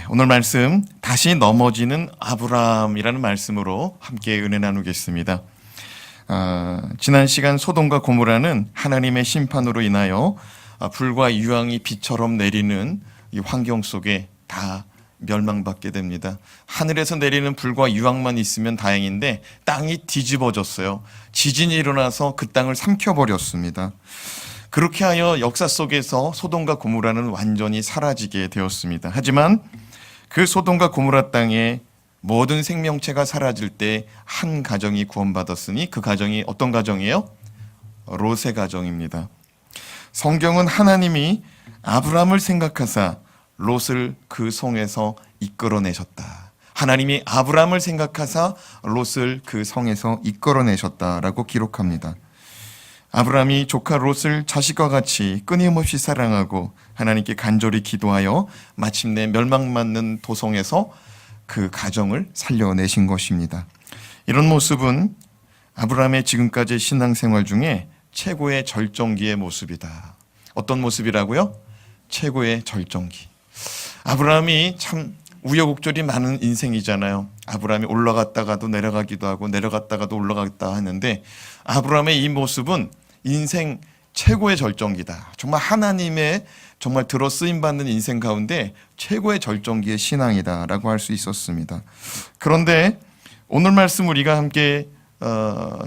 오늘 말씀 다시 넘어지는 아브라함이라는 말씀으로 함께 은혜 나누겠습니다. 지난 시간 소돔과 고모라는 하나님의 심판으로 인하여 불과 유황이 비처럼 내리는 이 환경 속에 다 멸망받게 됩니다. 하늘에서 내리는 불과 유황만 있으면 다행인데 땅이 뒤집어졌어요. 지진이 일어나서 그 땅을 삼켜버렸습니다. 그렇게 하여 역사 속에서 소돔과 고모라는 완전히 사라지게 되었습니다. 하지만 그 소돔과 고모라 땅에 모든 생명체가 사라질 때 한 가정이 구원받았으니 그 가정이 어떤 가정이에요? 롯의 가정입니다. 성경은 하나님이 아브라함을 생각하사 롯을 그 성에서 이끌어내셨다. 하나님이 아브라함을 생각하사 롯을 그 성에서 이끌어내셨다라고 기록합니다. 아브라함이 조카 롯을 자식과 같이 끊임없이 사랑하고 하나님께 간절히 기도하여 마침내 멸망맞는 도성에서 그 가정을 살려내신 것입니다. 이런 모습은 아브라함의 지금까지 신앙생활 중에 최고의 절정기의 모습이다. 어떤 모습이라고요? 최고의 절정기. 아브라함이 참 우여곡절이 많은 인생이잖아요. 아브라함이 올라갔다가도 내려가기도 하고 내려갔다가도 올라갔다 하는데 아브라함의 이 모습은 인생 최고의 절정기다. 정말 하나님의 정말 들어 쓰임 받는 인생 가운데 최고의 절정기의 신앙이다라고 할 수 있었습니다. 그런데 오늘 말씀 우리가 함께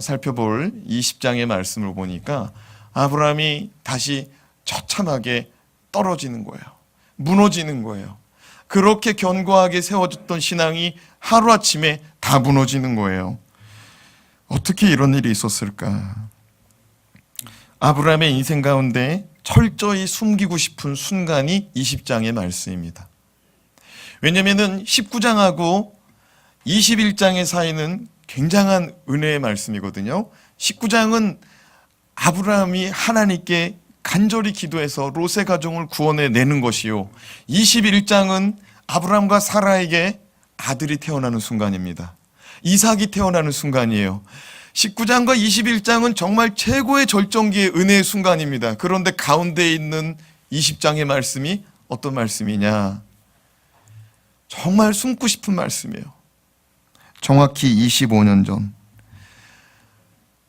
살펴볼 20장의 말씀을 보니까 아브라함이 다시 처참하게 떨어지는 거예요. 무너지는 거예요. 그렇게 견고하게 세워졌던 신앙이 하루아침에 다 무너지는 거예요. 어떻게 이런 일이 있었을까? 아브라함의 인생 가운데 철저히 숨기고 싶은 순간이 20장의 말씀입니다. 왜냐하면 19장하고 21장의 사이는 굉장한 은혜의 말씀이거든요. 19장은 아브라함이 하나님께 간절히 기도해서 롯의 가정을 구원해내는 것이요, 21장은 아브라함과 사라에게 아들이 태어나는 순간입니다. 이삭이 태어나는 순간이에요. 19장과 21장은 정말 최고의 절정기의 은혜의 순간입니다. 그런데 가운데 있는 20장의 말씀이 어떤 말씀이냐? 정말 숨고 싶은 말씀이에요. 정확히 25년 전,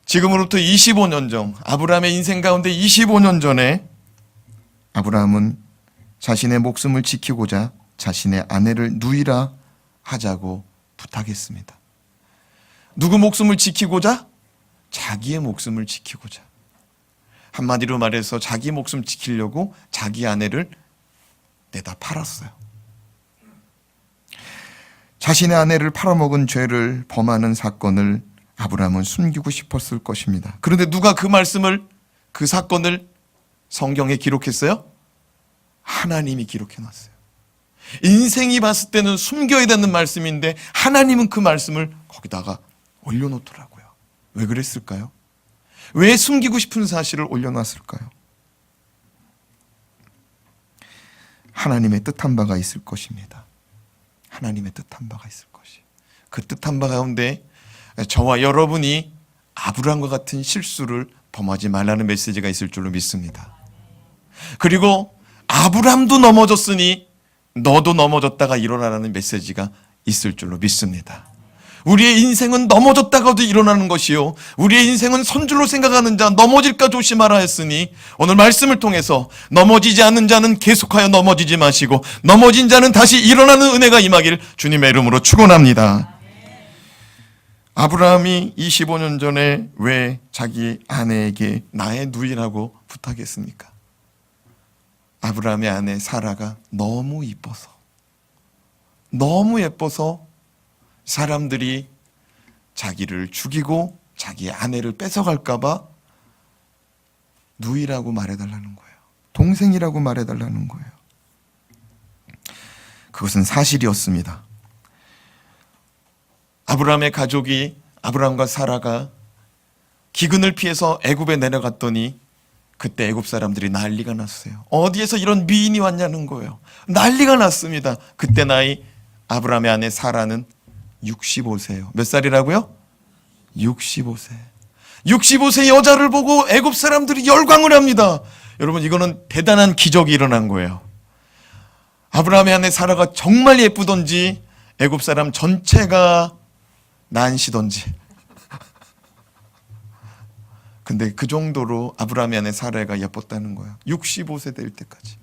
지금으로부터 25년 전, 아브라함의 인생 가운데 25년 전에 아브라함은 자신의 목숨을 지키고자 자신의 아내를 누이라 하자고 부탁했습니다. 누구 목숨을 지키고자? 자기의 목숨을 지키고자. 한마디로 말해서 자기 목숨 지키려고 자기 아내를 내다 팔았어요. 자신의 아내를 팔아먹은 죄를 범하는 사건을 아브라함은 숨기고 싶었을 것입니다. 그런데 누가 그 말씀을, 그 사건을 성경에 기록했어요? 하나님이 기록해놨어요. 인생이 봤을 때는 숨겨야 되는 말씀인데 하나님은 그 말씀을 거기다가 올려놓더라고요. 왜 그랬을까요? 왜 숨기고 싶은 사실을 올려놨을까요? 하나님의 뜻한 바가 있을 것입니다. 하나님의 뜻한 바가 있을 것이. 그 뜻한 바 가운데 저와 여러분이 아브라함과 같은 실수를 범하지 말라는 메시지가 있을 줄로 믿습니다. 그리고 아브라함도 넘어졌으니 너도 넘어졌다가 일어나라는 메시지가 있을 줄로 믿습니다. 우리의 인생은 넘어졌다가도 일어나는 것이요, 우리의 인생은 선줄로 생각하는 자 넘어질까 조심하라 했으니 오늘 말씀을 통해서 넘어지지 않는 자는 계속하여 넘어지지 마시고 넘어진 자는 다시 일어나는 은혜가 임하길 주님의 이름으로 축원합니다. 아브라함이 25년 전에 왜 자기 아내에게 나의 누이라고 부탁했습니까? 아브라함의 아내 사라가 너무 이뻐서, 너무 예뻐서 사람들이 자기를 죽이고 자기 아내를 뺏어갈까 봐 누이라고 말해달라는 거예요. 동생이라고 말해달라는 거예요. 그것은 사실이었습니다. 아브라함의 가족이, 아브라함과 사라가 기근을 피해서 애굽에 내려갔더니 그때 애굽 사람들이 난리가 났어요. 어디에서 이런 미인이 왔냐는 거예요. 난리가 났습니다. 그때 나이 아브라함의 아내 사라는 65세예요. 몇 살이라고요? 65세. 65세 여자를 보고 애굽 사람들이 열광을 합니다. 여러분, 이거는 대단한 기적이 일어난 거예요. 아브라함의 아내 사라가 정말 예쁘던지 애굽 사람 전체가 난시던지. 근데 그 정도로 아브라함의 아내 사라가 예뻤다는 거야. 65세 될 때까지.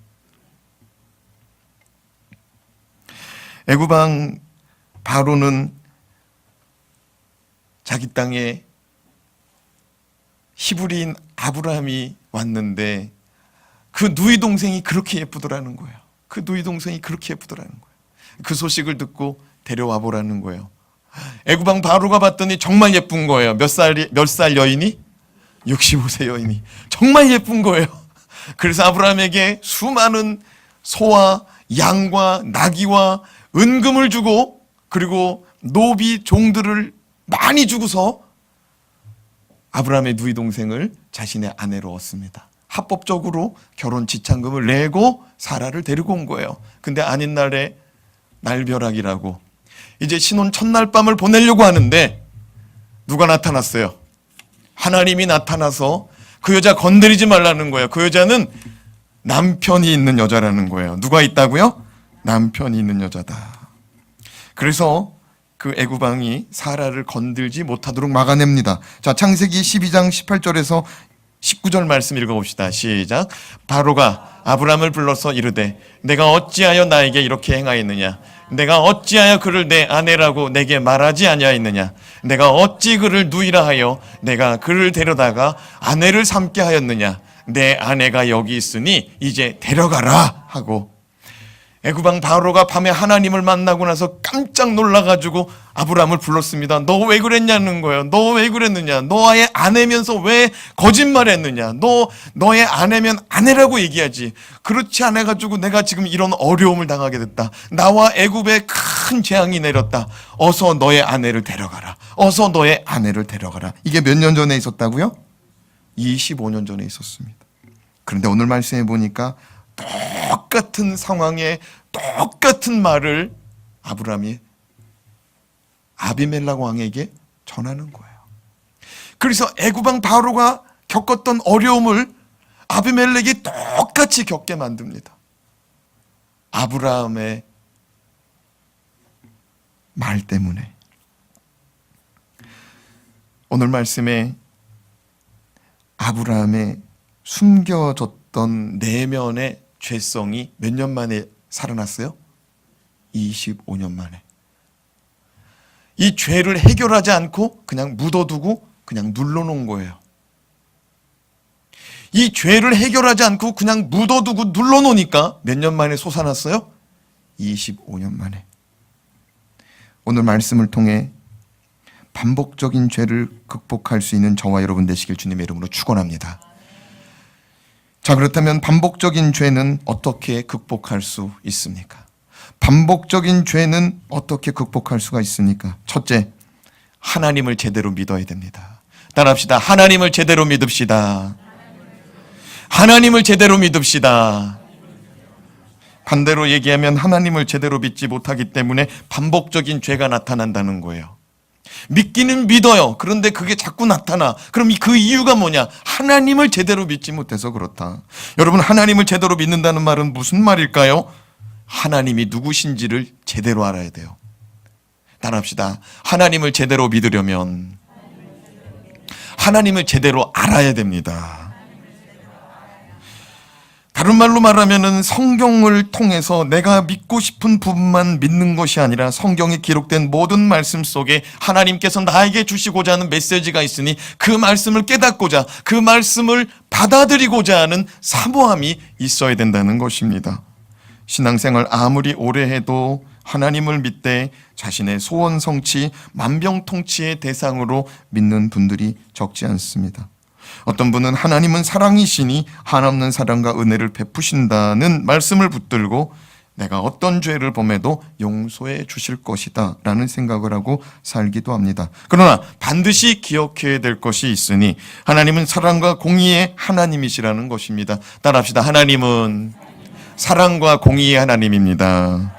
애굽 왕 바로는 자기 땅에 히브리인 아브라함이 왔는데 그 누이 동생이 그렇게 예쁘더라는 거예요. 그 누이 동생이 그렇게 예쁘더라는 거예요. 그 소식을 듣고 데려와 보라는 거예요. 애굽 왕 바로가 봤더니 정말 예쁜 거예요. 몇 살 여인이? 65세 여인이. 정말 예쁜 거예요. 그래서 아브라함에게 수많은 소와 양과 나귀와 은금을 주고, 그리고 노비 종들을 많이 주고서 아브라함의 누이 동생을 자신의 아내로 얻습니다. 합법적으로 결혼 지참금을 내고 사라를 데리고 온 거예요. 근데 아닌 날에 날벼락이라고 이제 신혼 첫날 밤을 보내려고 하는데 누가 나타났어요? 하나님이 나타나서 그 여자 건드리지 말라는 거예요. 그 여자는 남편이 있는 여자라는 거예요. 누가 있다고요? 남편이 있는 여자다. 그래서 그 애굽 왕이 사라를 건들지 못하도록 막아냅니다. 자, 창세기 12장 18절에서 19절 말씀 읽어봅시다. 시작. 바로가 아브라함을 불러서 이르되 내가 어찌하여 나에게 이렇게 행하였느냐? 내가 어찌하여 그를 내 아내라고 내게 말하지 아니하였느냐? 내가 어찌 그를 누이라 하여 내가 그를 데려다가 아내를 삼게 하였느냐? 내 아내가 여기 있으니 이제 데려가라 하고, 애굽 왕 바로가 밤에 하나님을 만나고 나서 깜짝 놀라가지고 아브라함을 불렀습니다. 너 왜 그랬냐는 거예요. 너 왜 그랬느냐? 너의 아내면서 왜 거짓말했느냐? 너의 아내면 아내라고 얘기하지. 그렇지 않아가지고 내가 지금 이런 어려움을 당하게 됐다. 나와 애굽에 큰 재앙이 내렸다. 어서 너의 아내를 데려가라. 어서 너의 아내를 데려가라. 이게 몇 년 전에 있었다고요? 25년 전에 있었습니다. 그런데 오늘 말씀해 보니까 똑같은 상황에 똑같은 말을 아브라함이 아비멜렉 왕에게 전하는 거예요. 그래서 애굽 왕 바로가 겪었던 어려움을 아비멜렉이 똑같이 겪게 만듭니다. 아브라함의 말 때문에. 오늘 말씀에 아브라함의 숨겨졌던 내면의 죄성이 몇 년 만에 살아났어요? 25년 만에. 이 죄를 해결하지 않고 그냥 묻어두고 그냥 눌러놓은 거예요. 이 죄를 해결하지 않고 그냥 묻어두고 눌러놓으니까 몇 년 만에 솟아났어요? 25년 만에. 오늘 말씀을 통해 반복적인 죄를 극복할 수 있는 저와 여러분 되시길 주님의 이름으로 축원합니다. 자, 그렇다면 반복적인 죄는 어떻게 극복할 수 있습니까? 반복적인 죄는 어떻게 극복할 수가 있습니까? 첫째, 하나님을 제대로 믿어야 됩니다. 따라합시다. 하나님을 제대로 믿읍시다. 하나님을 제대로 믿읍시다. 반대로 얘기하면 하나님을 제대로 믿지 못하기 때문에 반복적인 죄가 나타난다는 거예요. 믿기는 믿어요. 그런데 그게 자꾸 나타나. 그럼 그 이유가 뭐냐? 하나님을 제대로 믿지 못해서 그렇다. 여러분, 하나님을 제대로 믿는다는 말은 무슨 말일까요? 하나님이 누구신지를 제대로 알아야 돼요. 따라합시다. 하나님을 제대로 믿으려면 하나님을 제대로 알아야 됩니다. 다른 말로 말하면 성경을 통해서 내가 믿고 싶은 부분만 믿는 것이 아니라 성경에 기록된 모든 말씀 속에 하나님께서 나에게 주시고자 하는 메시지가 있으니 그 말씀을 깨닫고자, 그 말씀을 받아들이고자 하는 사모함이 있어야 된다는 것입니다. 신앙생활 아무리 오래 해도 하나님을 믿되 자신의 소원 성취, 만병통치의 대상으로 믿는 분들이 적지 않습니다. 어떤 분은 하나님은 사랑이시니 한없는 사랑과 은혜를 베푸신다는 말씀을 붙들고 내가 어떤 죄를 범해도 용서해 주실 것이다 라는 생각을 하고 살기도 합니다. 그러나 반드시 기억해야 될 것이 있으니 하나님은 사랑과 공의의 하나님이시라는 것입니다. 따라합시다. 하나님은 사랑과 공의의 하나님입니다.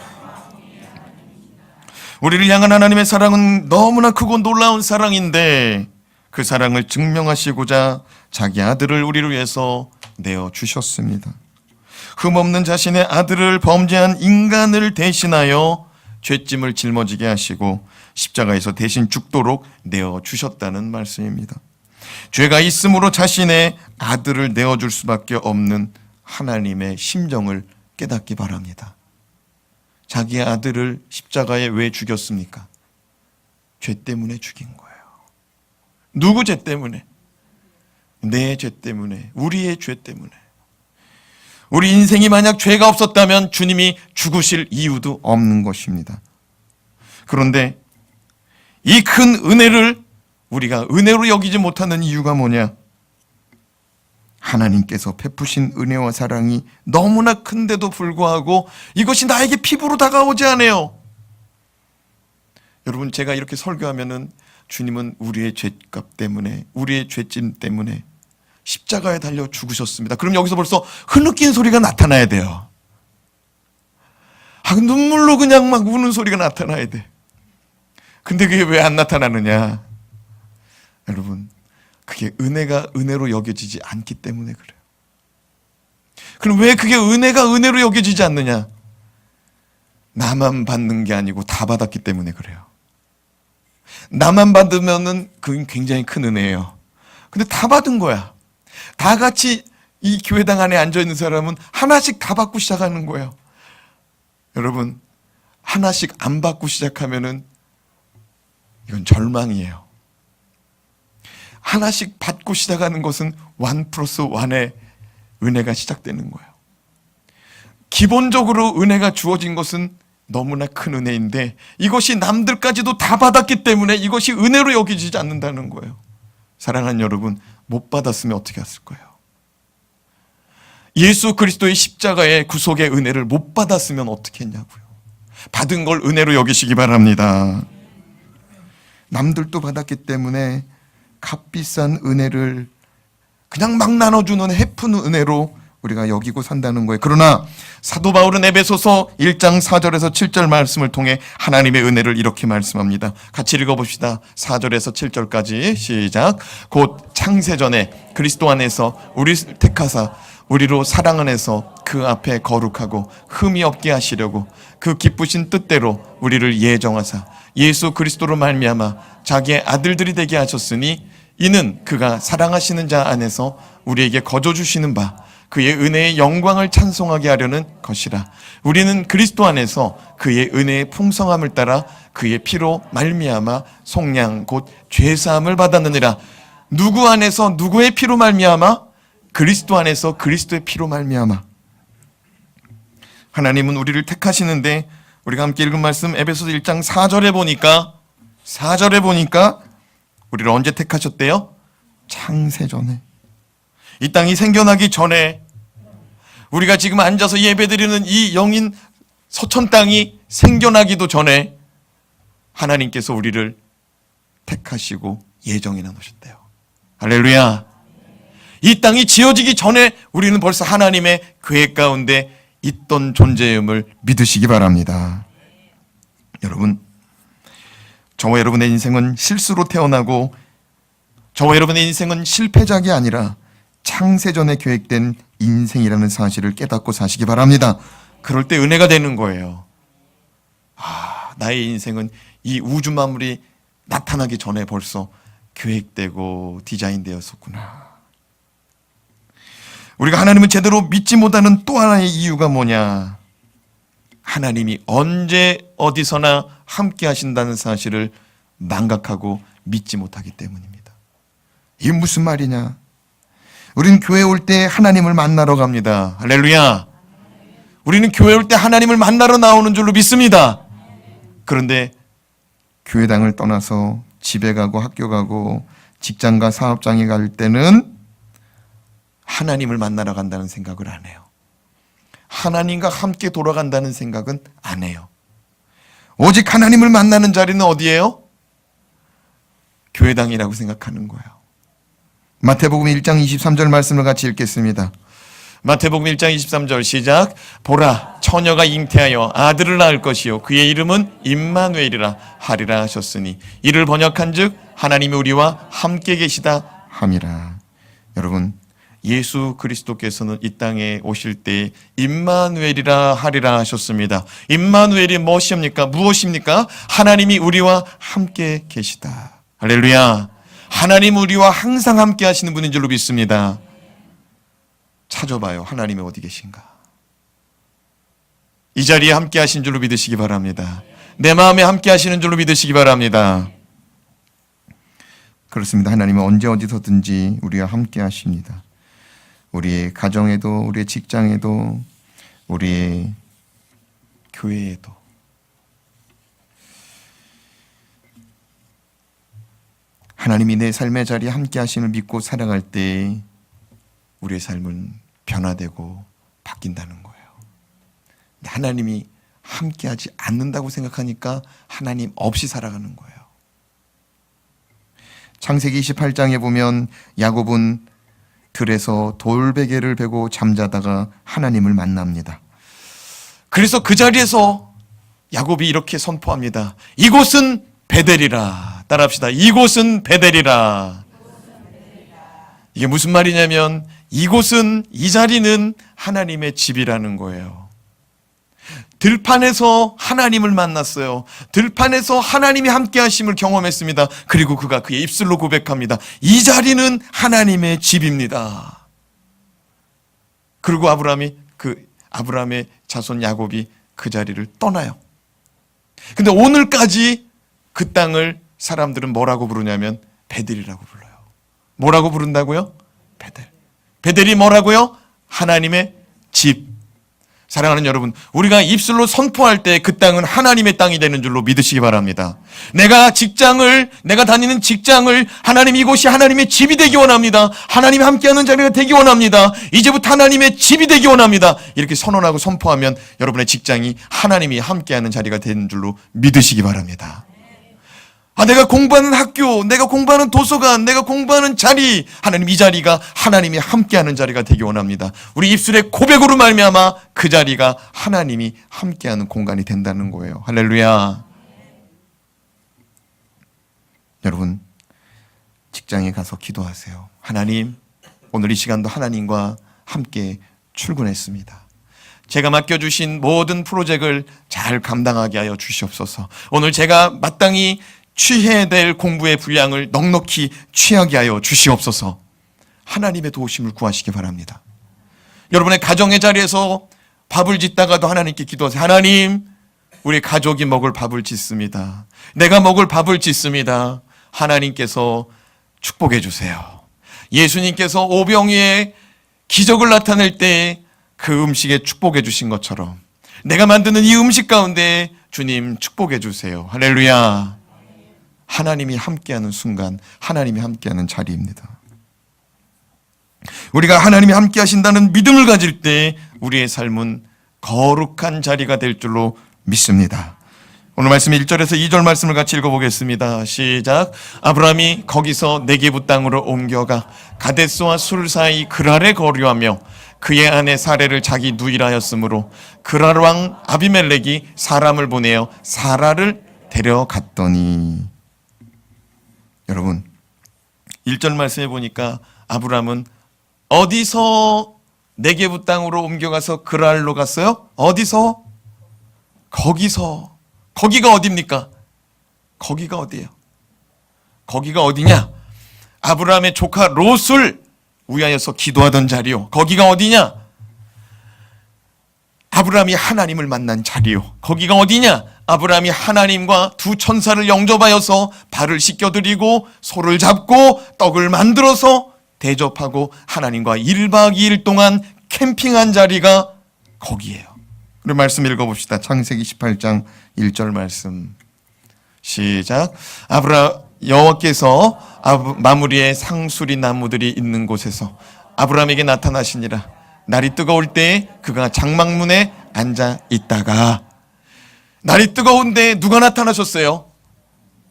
우리를 향한 하나님의 사랑은 너무나 크고 놀라운 사랑인데 그 사랑을 증명하시고자 자기 아들을 우리를 위해서 내어주셨습니다. 흠없는 자신의 아들을 범죄한 인간을 대신하여 죄짐을 짊어지게 하시고 십자가에서 대신 죽도록 내어주셨다는 말씀입니다. 죄가 있으므로 자신의 아들을 내어줄 수밖에 없는 하나님의 심정을 깨닫기 바랍니다. 자기의 아들을 십자가에 왜 죽였습니까? 죄 때문에 죽인 거예요. 누구 죄 때문에? 내 죄 때문에, 우리의 죄 때문에. 우리 인생이 만약 죄가 없었다면 주님이 죽으실 이유도 없는 것입니다. 그런데 이 큰 은혜를 우리가 은혜로 여기지 못하는 이유가 뭐냐? 하나님께서 베푸신 은혜와 사랑이 너무나 큰데도 불구하고 이것이 나에게 피부로 다가오지 않아요. 여러분, 제가 이렇게 설교하면은 주님은 우리의 죄값 때문에, 우리의 죄짐 때문에 십자가에 달려 죽으셨습니다. 그럼 여기서 벌써 흐느끼는 소리가 나타나야 돼요. 눈물로 그냥 막 우는 소리가 나타나야 돼. 근데 그게 왜 안 나타나느냐? 여러분, 그게 은혜가 은혜로 여겨지지 않기 때문에 그래요. 그럼 왜 그게 은혜가 은혜로 여겨지지 않느냐? 나만 받는 게 아니고 다 받았기 때문에 그래요. 나만 받으면은 그건 굉장히 큰 은혜예요. 근데 다 받은 거야. 다 같이 이 교회당 안에 앉아있는 사람은 하나씩 다 받고 시작하는 거예요. 여러분, 하나씩 안 받고 시작하면은 이건 절망이에요. 하나씩 받고 시작하는 것은 1+1의 은혜가 시작되는 거예요. 기본적으로 은혜가 주어진 것은 너무나 큰 은혜인데 이것이 남들까지도 다 받았기 때문에 이것이 은혜로 여겨지지 않는다는 거예요. 사랑하는 여러분, 못 받았으면 어떻게 했을 거예요? 예수 그리스도의 십자가의 구속의 은혜를 못 받았으면 어떻게 했냐고요. 받은 걸 은혜로 여기시기 바랍니다. 남들도 받았기 때문에 값비싼 은혜를 그냥 막 나눠주는 해픈 은혜로 우리가 여기고 산다는 거예요. 그러나 사도 바울은 에베소서 1장 4절에서 7절 말씀을 통해 하나님의 은혜를 이렇게 말씀합니다. 같이 읽어봅시다. 4절에서 7절까지 시작. 곧 창세전에 그리스도 안에서 우리를 택하사 우리로 사랑 안에서 그 앞에 거룩하고 흠이 없게 하시려고 그 기쁘신 뜻대로 우리를 예정하사 예수 그리스도로 말미암아 자기의 아들들이 되게 하셨으니 이는 그가 사랑하시는 자 안에서 우리에게 거저 주시는 바 그의 은혜의 영광을 찬송하게 하려는 것이라. 우리는 그리스도 안에서 그의 은혜의 풍성함을 따라 그의 피로 말미암아 속량 곧 죄사함을 받았느니라. 누구 안에서 누구의 피로 말미암아? 그리스도 안에서 그리스도의 피로 말미암아. 하나님은 우리를 택하시는데 우리가 함께 읽은 말씀 에베소서 1장 4절에 보니까 우리를 언제 택하셨대요? 창세전에. 이 땅이 생겨나기 전에, 우리가 지금 앉아서 예배드리는 이 영인 서천 땅이 생겨나기도 전에 하나님께서 우리를 택하시고 예정해 놓으셨대요. 할렐루야. 이 땅이 지어지기 전에 우리는 벌써 하나님의 계획 가운데 있던 존재임을 믿으시기 바랍니다. 여러분, 저와 여러분의 인생은 실수로 태어나고 저와 여러분의 인생은 실패작이 아니라 창세전에 계획된 인생이라는 사실을 깨닫고 사시기 바랍니다. 그럴 때 은혜가 되는 거예요. 나의 인생은 이 우주 만물이 나타나기 전에 벌써 계획되고 디자인되었었구나. 우리가 하나님을 제대로 믿지 못하는 또 하나의 이유가 뭐냐? 하나님이 언제 어디서나 함께 하신다는 사실을 망각하고 믿지 못하기 때문입니다. 이게 무슨 말이냐? 우리는 교회 올 때 하나님을 만나러 갑니다. 할렐루야. 우리는 교회 올 때 하나님을 만나러 나오는 줄로 믿습니다. 그런데 교회당을 떠나서 집에 가고 학교 가고 직장과 사업장에 갈 때는 하나님을 만나러 간다는 생각을 안 해요. 하나님과 함께 돌아간다는 생각은 안 해요. 오직 하나님을 만나는 자리는 어디예요? 교회당이라고 생각하는 거예요. 마태복음 1장 23절 말씀을 같이 읽겠습니다. 마태복음 1장 23절 시작. 보라, 처녀가 잉태하여 아들을 낳을 것이요 그의 이름은 임마누엘이라 하리라 하셨으니 이를 번역한즉 하나님이 우리와 함께 계시다 함이라. 여러분, 예수 그리스도께서는 이 땅에 오실 때 임마누엘이라 하리라 하셨습니다. 임마누엘이 무엇입니까? 하나님이 우리와 함께 계시다. 할렐루야. 하나님 우리와 항상 함께 하시는 분인 줄로 믿습니다. 찾아봐요. 하나님이 어디 계신가? 이 자리에 함께 하신 줄로 믿으시기 바랍니다. 내 마음에 함께 하시는 줄로 믿으시기 바랍니다. 그렇습니다. 하나님은 언제 어디서든지 우리와 함께 하십니다. 우리의 가정에도, 우리의 직장에도, 우리의 교회에도. 하나님이 내 삶의 자리에 함께 하심을 믿고 살아갈 때 우리의 삶은 변화되고 바뀐다는 거예요. 하나님이 함께하지 않는다고 생각하니까 하나님 없이 살아가는 거예요. 창세기 28장에 보면 야곱은 들에서 돌베개를 베고 잠자다가 하나님을 만납니다. 그래서 그 자리에서 야곱이 이렇게 선포합니다. 이곳은 베델이라. 따라합시다. 이곳은 베델이라. 이게 무슨 말이냐면 이곳은, 이 자리는 하나님의 집이라는 거예요. 들판에서 하나님을 만났어요. 들판에서 하나님이 함께 하심을 경험했습니다. 그리고 그가 그의 입술로 고백합니다. 이 자리는 하나님의 집입니다. 그리고 아브라함의 자손 야곱이 그 자리를 떠나요. 근데 오늘까지 그 땅을 사람들은 뭐라고 부르냐면 베델이라고 불러요. 뭐라고 부른다고요? 베델. 베델이 뭐라고요? 하나님의 집. 사랑하는 여러분, 우리가 입술로 선포할 때 그 땅은 하나님의 땅이 되는 줄로 믿으시기 바랍니다. 내가 다니는 직장을 하나님, 이곳이 하나님의 집이 되기 원합니다. 하나님이 함께하는 자리가 되기 원합니다. 이제부터 하나님의 집이 되기 원합니다. 이렇게 선언하고 선포하면 여러분의 직장이 하나님이 함께하는 자리가 되는 줄로 믿으시기 바랍니다. 내가 공부하는 학교, 내가 공부하는 도서관, 내가 공부하는 자리, 하나님 이 자리가 하나님이 함께하는 자리가 되기 원합니다. 우리 입술의 고백으로 말미암아 그 자리가 하나님이 함께하는 공간이 된다는 거예요. 할렐루야. 여러분, 직장에 가서 기도하세요. 하나님, 오늘 이 시간도 하나님과 함께 출근했습니다. 제가 맡겨주신 모든 프로젝트를 잘 감당하게 하여 주시옵소서. 오늘 제가 마땅히 취해야 될 공부의 분량을 넉넉히 취하게 하여 주시옵소서. 하나님의 도우심을 구하시기 바랍니다. 여러분의 가정의 자리에서 밥을 짓다가도 하나님께 기도하세요. 하나님, 우리 가족이 먹을 밥을 짓습니다. 내가 먹을 밥을 짓습니다. 하나님께서 축복해 주세요. 예수님께서 오병이의 기적을 나타낼 때 그 음식에 축복해 주신 것처럼 내가 만드는 이 음식 가운데 주님 축복해 주세요. 할렐루야. 하나님이 함께하는 순간, 하나님이 함께하는 자리입니다. 우리가 하나님이 함께 하신다는 믿음을 가질 때 우리의 삶은 거룩한 자리가 될 줄로 믿습니다. 오늘 말씀 1절에서 2절 말씀을 같이 읽어보겠습니다. 시작. 아브라함이 거기서 네게부 땅으로 옮겨가 가데스와 술 사이 그랄에 거류하며 그의 아내 사레를 자기 누이라였으므로 그랄 왕 아비멜렉이 사람을 보내어 사라를 데려갔더니. 여러분, 1절 말씀해 보니까 아브라함은 어디서 네게부 땅으로 옮겨가서 그랄로 갔어요? 어디서? 거기서. 거기가 어디입니까? 거기가 어디예요? 거기가 어디냐? 아브라함의 조카 롯을 위하여서 기도하던 자리요. 거기가 어디냐? 아브라함이 하나님을 만난 자리요. 거기가 어디냐? 아브라함이 하나님과 두 천사를 영접하여서 발을 씻겨드리고 소를 잡고 떡을 만들어서 대접하고 하나님과 1박 2일 동안 캠핑한 자리가 거기예요. 우리 말씀 읽어봅시다. 창세기 18장 1절 말씀. 시작. 여호와께서 마므리에 상수리 나무들이 있는 곳에서 아브라함에게 나타나시니라. 날이 뜨거울 때 그가 장막문에 앉아 있다가, 날이 뜨거운데 누가 나타나셨어요?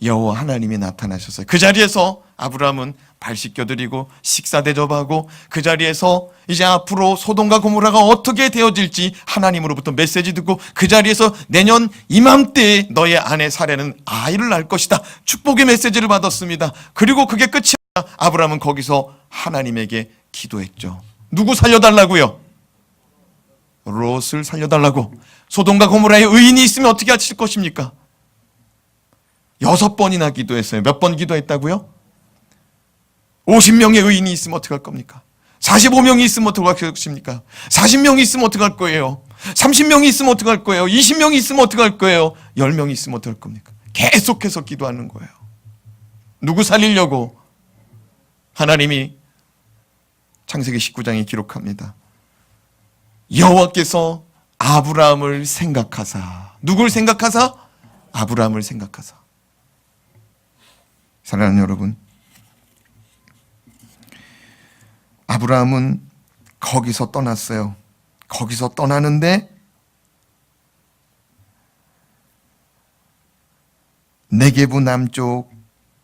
여호와 하나님이 나타나셨어요. 그 자리에서 아브라함은 발 씻겨드리고 식사 대접하고 그 자리에서 이제 앞으로 소돔과 고모라가 어떻게 되어질지 하나님으로부터 메시지 듣고 그 자리에서 내년 이맘때에 너의 아내 사레는 아이를 낳을 것이다. 축복의 메시지를 받았습니다. 그리고 그게 끝이 아니라 아브라함은 거기서 하나님에게 기도했죠. 누구 살려달라고요? 롯을 살려달라고. 소돔과 고모라에 의인이 있으면 어떻게 하실 것입니까? 6번이나 기도했어요. 몇 번 기도했다고요? 50명의 의인이 있으면 어떻게 할 겁니까? 45명이 있으면 어떻게 할 것입니까? 40명이 있으면 어떻게 할 거예요? 30명이 있으면 어떻게 할 거예요? 20명이 있으면 어떻게 할 거예요? 10명이 있으면 어떻게 할 겁니까? 계속해서 기도하는 거예요. 누구 살리려고? 하나님이 창세기 19장에 기록합니다. 여호와께서 아브라함을 생각하사. 누굴 생각하사? 아브라함을 생각하사. 사랑하는 여러분, 아브라함은 거기서 떠났어요. 거기서 떠나는데 네게부 남쪽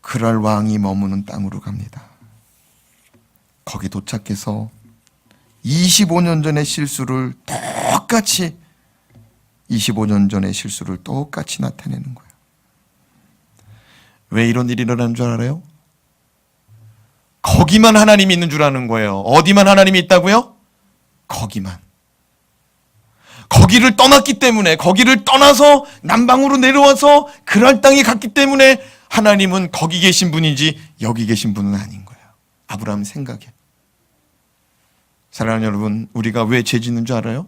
그랄 왕이 머무는 땅으로 갑니다. 거기 도착해서 25년 전의 실수를 똑같이 25년 전의 실수를 똑같이 나타내는 거예요. 왜 이런 일이 일어난 줄 알아요? 거기만 하나님이 있는 줄 아는 거예요. 어디만 하나님이 있다고요? 거기만. 거기를 떠났기 때문에, 거기를 떠나서 남방으로 내려와서 그랄 땅에 갔기 때문에 하나님은 거기 계신 분이지 여기 계신 분은 아닌 거예요. 아브라함 생각에. 사랑하는 여러분, 우리가 왜 죄 짓는 줄 알아요?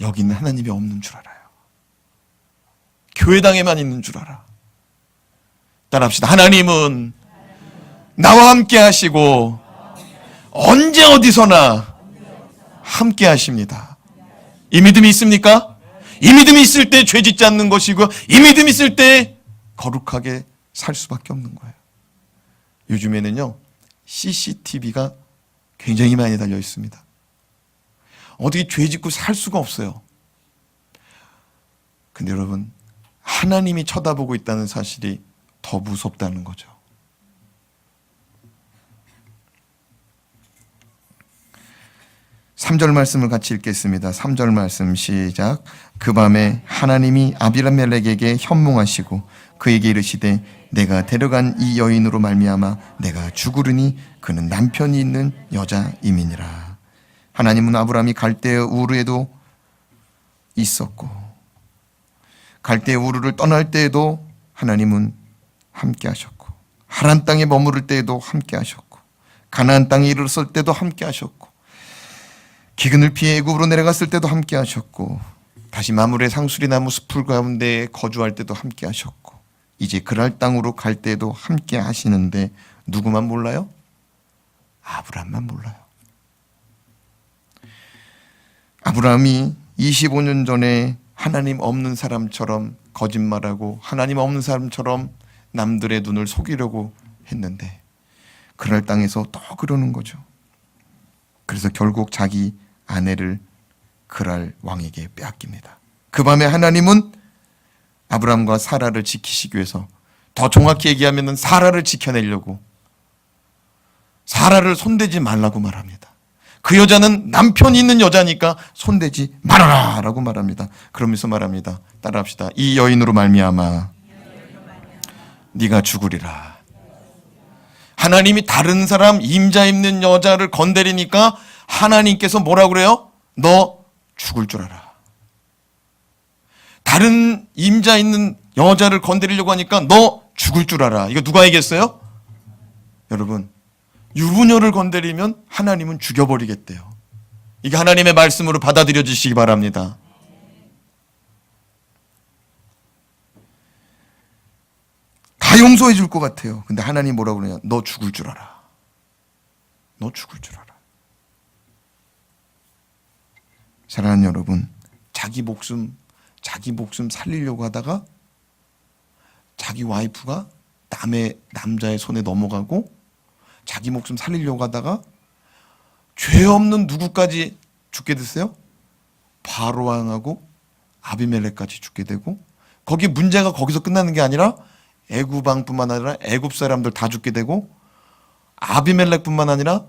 여기는 하나님이 없는 줄 알아요. 교회당에만 있는 줄 알아. 따라합시다. 하나님은 나와 함께 하시고 언제 어디서나 함께 하십니다. 이 믿음이 있습니까? 이 믿음이 있을 때 죄 짓지 않는 것이고, 이 믿음이 있을 때 거룩하게 살 수밖에 없는 거예요. 요즘에는요, CCTV가 굉장히 많이 달려 있습니다. 어떻게 죄 짓고 살 수가 없어요. 근데 여러분, 하나님이 쳐다보고 있다는 사실이 더 무섭다는 거죠. (3절) 말씀을 같이 읽겠습니다. 3절 말씀 시작. 그 밤에 하나님이 아비멜렉에게 현몽하시고 그에게 이르시되 내가 데려간 이 여인으로 말미암아 내가 죽으리니 그는 남편이 있는 여자임이니라. 하나님은 아브라함이 갈대아 우르에도 있었고 갈대아 우르를 떠날 때에도 하나님은 함께 하셨고, 하란 땅에 머무를 때에도 함께 하셨고, 가나안 땅에 이르렀을 때도 함께 하셨고, 기근을 피해 애굽으로 내려갔을 때도 함께 하셨고, 다시 마물의 상수리 나무 숲을 가운데 거주할 때도 함께 하셨고, 이제 그랄 땅으로 갈 때도 함께 하시는데 누구만 몰라요? 아브라함만 몰라요. 아브라함이 25년 전에 하나님 없는 사람처럼 거짓말하고 하나님 없는 사람처럼 남들의 눈을 속이려고 했는데 그랄 땅에서 또 그러는 거죠. 그래서 결국 자기 아내를 그랄 왕에게 빼앗깁니다. 그 밤에 하나님은 아브라함과 사라를 지키시기 위해서, 더 정확히 얘기하면 사라를 지켜내려고 사라를 손대지 말라고 말합니다. 그 여자는 남편이 있는 여자니까 손대지 말아라 라고 말합니다. 그러면서 말합니다. 따라합시다. 이 여인으로 말미암아 네가 죽으리라. 하나님이 다른 사람 임자 있는 여자를 건드리니까 하나님께서 뭐라고 그래요? 너 죽을 줄 알아. 다른 임자 있는 여자를 건드리려고 하니까 너 죽을 줄 알아. 이거 누가 얘기했어요? 여러분, 유부녀를 건드리면 하나님은 죽여버리겠대요. 이게 하나님의 말씀으로 받아들여 주시기 바랍니다. 다 용서해 줄 것 같아요. 근데 하나님 뭐라고 그러냐? 너 죽을 줄 알아. 너 죽을 줄 알아. 사랑하는 여러분, 자기 목숨 살리려고 하다가 자기 와이프가 남의 남자의 손에 넘어가고, 자기 목숨 살리려고 하다가 죄 없는 누구까지 죽게 됐어요? 바로 왕하고 아비멜렉까지 죽게 되고, 거기 문제가 거기서 끝나는 게 아니라 애굽 왕뿐만 아니라 애굽 사람들 다 죽게 되고, 아비멜렉뿐만 아니라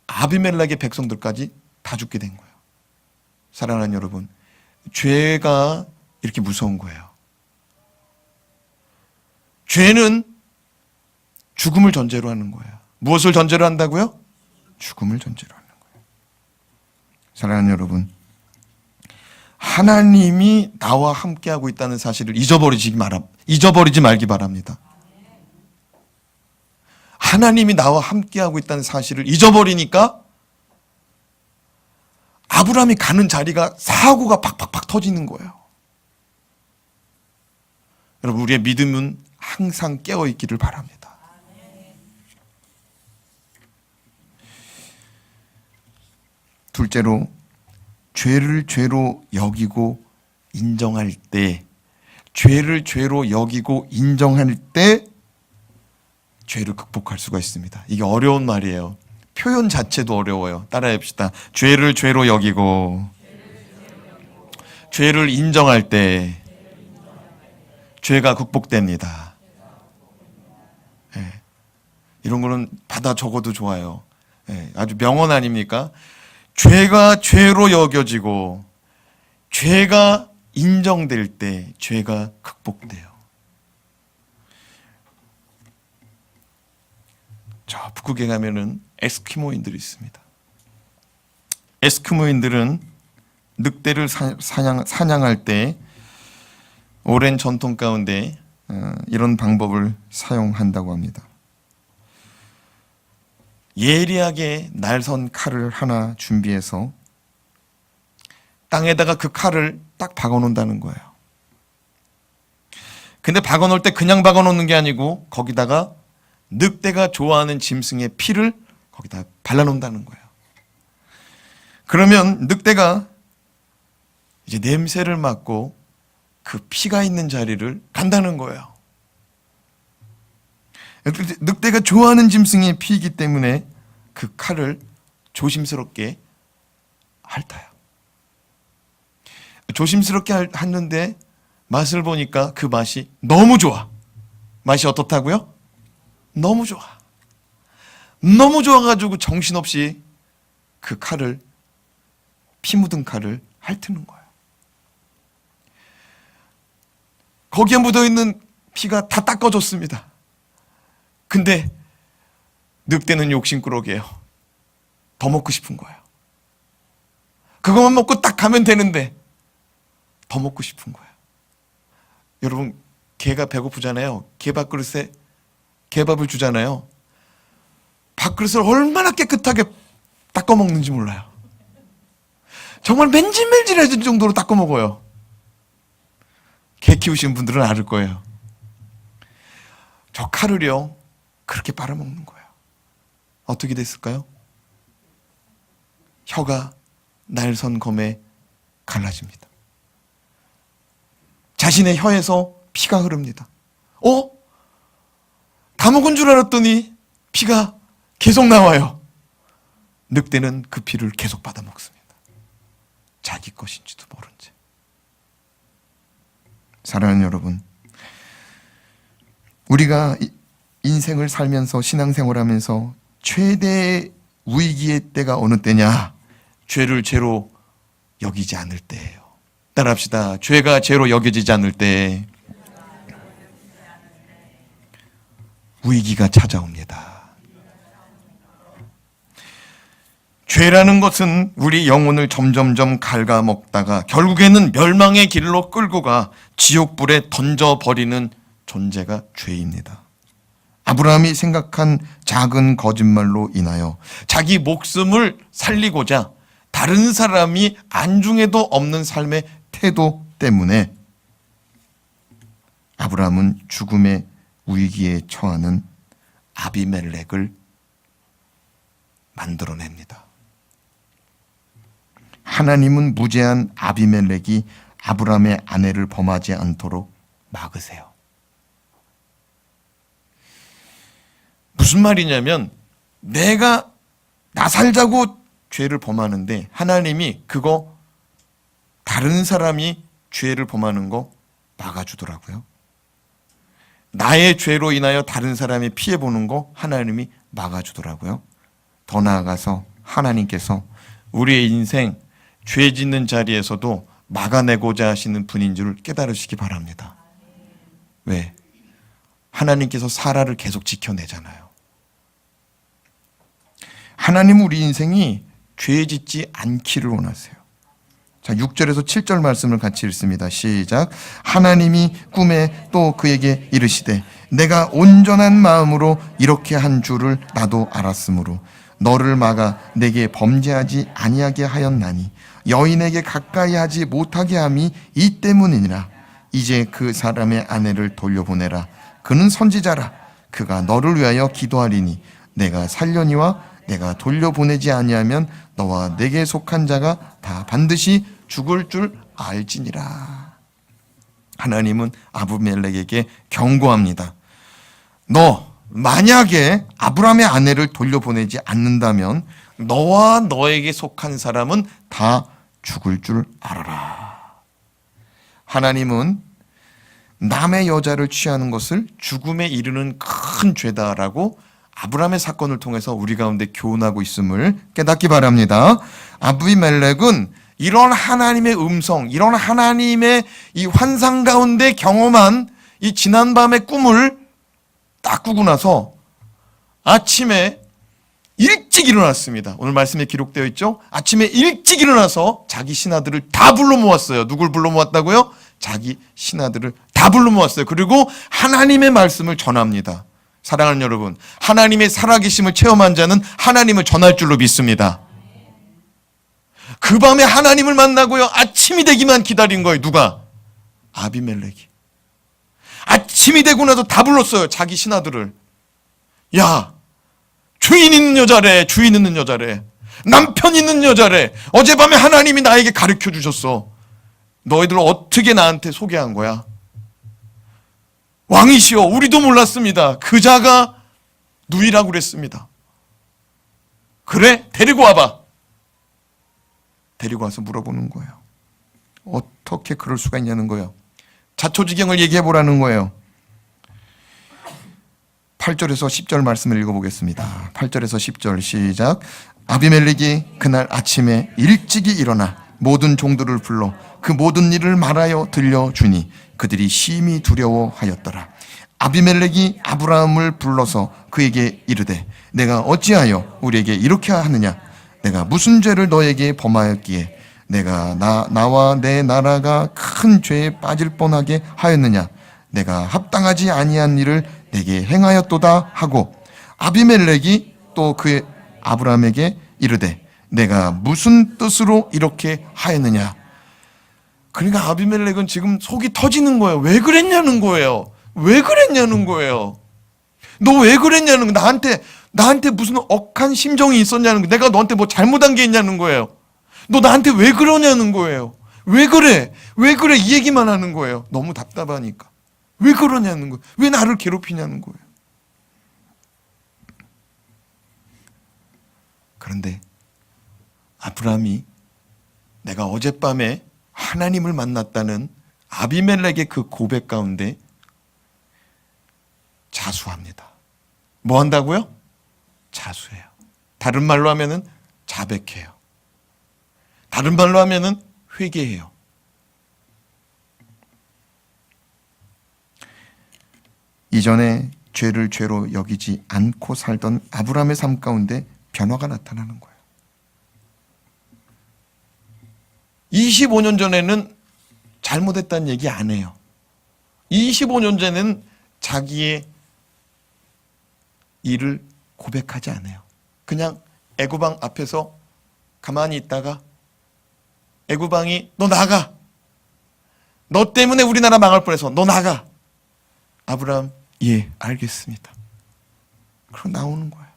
아비멜렉의 백성들까지 다 죽게 된 거예요. 사랑하는 여러분, 죄가 이렇게 무서운 거예요. 죄는 죽음을 전제로 하는 거예요. 무엇을 전제로 한다고요? 죽음을 전제로 하는 거예요. 사랑하는 여러분, 하나님이 나와 함께하고 있다는 사실을 잊어버리지 말기 바랍니다. 하나님이 나와 함께하고 있다는 사실을 잊어버리니까 아브라함이 가는 자리가 사고가 팍팍팍 터지는 거예요. 여러분, 우리의 믿음은 항상 깨어있기를 바랍니다. 둘째로, 죄를 죄로 여기고 인정할 때, 죄를 죄로 여기고 인정할 때 죄를 극복할 수가 있습니다. 이게 어려운 말이에요. 표현 자체도 어려워요. 따라해 봅시다. 죄를 죄로 여기고 죄를 인정할 때 죄가 극복됩니다. 네. 이런 거는 받아 적어도 좋아요. 네. 아주 명언 아닙니까? 죄가 죄로 여겨지고 죄가 인정될 때 죄가 극복돼요. 저 북극에 가면은 에스키모인들이 있습니다. 에스키모인들은 늑대를 사냥할 때 오랜 전통 가운데 이런 방법을 사용한다고 합니다. 예리하게 날선 칼을 하나 준비해서 땅에다가 그 칼을 딱 박아놓는다는 거예요. 근데 박아놓을 때 그냥 박아놓는 게 아니고 거기다가 늑대가 좋아하는 짐승의 피를 거기다 발라놓는다는 거예요. 그러면 늑대가 이제 냄새를 맡고 그 피가 있는 자리를 간다는 거예요. 늑대가 좋아하는 짐승의 피이기 때문에 그 칼을 조심스럽게 핥아요. 조심스럽게 핥는데 맛을 보니까 그 맛이 너무 좋아. 맛이 어떻다고요? 너무 좋아. 너무 좋아가지고 정신없이 그 칼을, 피 묻은 칼을 핥는 거예요. 거기에 묻어있는 피가 다 닦아졌습니다. 근데 늑대는 욕심꾸러기예요. 더 먹고 싶은 거예요. 그것만 먹고 딱 가면 되는데 더 먹고 싶은 거예요. 여러분, 개가 배고프잖아요. 개 밥그릇에 개밥을 주잖아요. 밥그릇을 얼마나 깨끗하게 닦아 먹는지 몰라요. 정말 맨질맨질해질 정도로 닦아 먹어요. 개 키우시는 분들은 알 거예요. 저 칼을요, 그렇게 빨아먹는 거예요. 어떻게 됐을까요? 혀가 날선 검에 갈라집니다. 자신의 혀에서 피가 흐릅니다. 다 먹은 줄 알았더니 피가 계속 나와요. 늑대는 그 피를 계속 받아 먹습니다. 자기 것인지도 모른 채. 사랑하는 여러분, 우리가 인생을 살면서 신앙생활하면서 최대 위기의 때가 어느 때냐? 죄를 죄로 여기지 않을 때예요. 따라합시다. 죄가 죄로 여겨지지 않을 때 위기가 찾아옵니다. 죄라는 것은 우리 영혼을 점점점 갉아먹다가 결국에는 멸망의 길로 끌고 가 지옥불에 던져버리는 존재가 죄입니다. 아브라함이 생각한 작은 거짓말로 인하여 자기 목숨을 살리고자 다른 사람이 안중에도 없는 삶의 태도 때문에 아브라함은 죽음의 위기에 처하는 아비멜렉을 만들어냅니다. 하나님은 무죄한 아비멜렉이 아브라함의 아내를 범하지 않도록 막으세요. 무슨 말이냐면 내가 나 살자고 죄를 범하는데 하나님이 그거 다른 사람이 죄를 범하는 거 막아주더라고요. 나의 죄로 인하여 다른 사람이 피해보는 거 하나님이 막아주더라고요. 더 나아가서 하나님께서 우리의 인생 죄 짓는 자리에서도 막아내고자 하시는 분인 줄 깨달으시기 바랍니다. 왜? 하나님께서 사라를 계속 지켜내잖아요. 하나님 우리 인생이 죄 짓지 않기를 원하세요. 자, 6절에서 7절 말씀을 같이 읽습니다. 시작. 하나님이 꿈에 또 그에게 이르시되 내가 온전한 마음으로 이렇게 한 줄을 나도 알았으므로 너를 막아 내게 범죄하지 아니하게 하였나니 여인에게 가까이 하지 못하게 함이 이 때문이니라. 이제 그 사람의 아내를 돌려보내라. 그는 선지자라. 그가 너를 위하여 기도하리니 내가 살려니와 내가 돌려보내지 아니하면 너와 내게 속한 자가 다 반드시 죽을 줄 알지니라. 하나님은 아비멜렉에게 경고합니다. 너 만약에 아브라함의 아내를 돌려보내지 않는다면 너와 너에게 속한 사람은 다 죽을 줄 알아라. 하나님은 남의 여자를 취하는 것을 죽음에 이르는 큰 죄다라고 아브라함의 사건을 통해서 우리 가운데 교훈하고 있음을 깨닫기 바랍니다. 아비멜렉은 이런 하나님의 음성, 이런 하나님의 이 환상 가운데 경험한 이 지난밤의 꿈을 딱 꾸고 나서 아침에 일찍 일어났습니다. 오늘 말씀에 기록되어 있죠? 아침에 일찍 일어나서 자기 신하들을 다 불러 모았어요. 누굴 불러 모았다고요? 자기 신하들을 다 불러 모았어요. 그리고 하나님의 말씀을 전합니다. 사랑하는 여러분, 하나님의 살아계심을 체험한 자는 하나님을 전할 줄로 믿습니다. 그 밤에 하나님을 만나고요, 아침이 되기만 기다린 거예요. 누가? 아비멜렉이. 아침이 되고 나서 다 불렀어요. 자기 신하들을. 야, 주인 있는 여자래. 주인 있는 여자래. 남편 있는 여자래. 어젯밤에 하나님이 나에게 가르쳐 주셨어. 너희들 어떻게 나한테 소개한 거야? 왕이시여, 우리도 몰랐습니다. 그 자가 누이라고 그랬습니다. 그래? 데리고 와봐. 데리고 와서 물어보는 거예요. 어떻게 그럴 수가 있냐는 거예요. 자초지경을 얘기해 보라는 거예요. 8절에서 10절 말씀을 읽어보겠습니다. 8절에서 10절 시작. 아비멜렉이 그날 아침에 일찍이 일어나 모든 종들을 불러 그 모든 일을 말하여 들려주니 그들이 심히 두려워하였더라. 아비멜렉이 아브라함을 불러서 그에게 이르되 내가 어찌하여 우리에게 이렇게 하느냐? 내가 무슨 죄를 너에게 범하였기에 내가 나와 내 나라가 큰 죄에 빠질 뻔하게 하였느냐? 내가 합당하지 아니한 일을 내게 행하였도다 하고 아비멜렉이 또 그 아브라함에게 이르되 내가 무슨 뜻으로 이렇게 하였느냐? 그러니까 아비멜렉은 지금 속이 터지는 거예요. 왜 그랬냐는 거예요. 왜 그랬냐는 거예요. 너 왜 그랬냐는 거예요. 나한테 무슨 억한 심정이 있었냐는 거예요. 내가 너한테 뭐 잘못한 게 있냐는 거예요. 너 나한테 왜 그러냐는 거예요. 왜 그래? 왜 그래? 이 얘기만 하는 거예요. 너무 답답하니까. 왜 그러냐는 거예요. 왜 나를 괴롭히냐는 거예요. 그런데 아브라함이 내가 어젯밤에 하나님을 만났다는 아비멜렉의 그 고백 가운데 자수합니다. 뭐 한다고요? 자수해요. 다른 말로 하면은 자백해요. 다른 말로 하면은 회개해요. 이전에 죄를 죄로 여기지 않고 살던 아브라함의 삶 가운데 변화가 나타나는 거예요. 25년 전에는 잘못했다는 얘기 안 해요. 25년 전에는 자기의 일을 고백하지 않아요. 그냥 애구방 앞에서 가만히 있다가 애구방이 너 나가. 너 때문에 우리나라 망할 뻔해서 너 나가. 아브라함 예 알겠습니다. 그럼 나오는 거예요.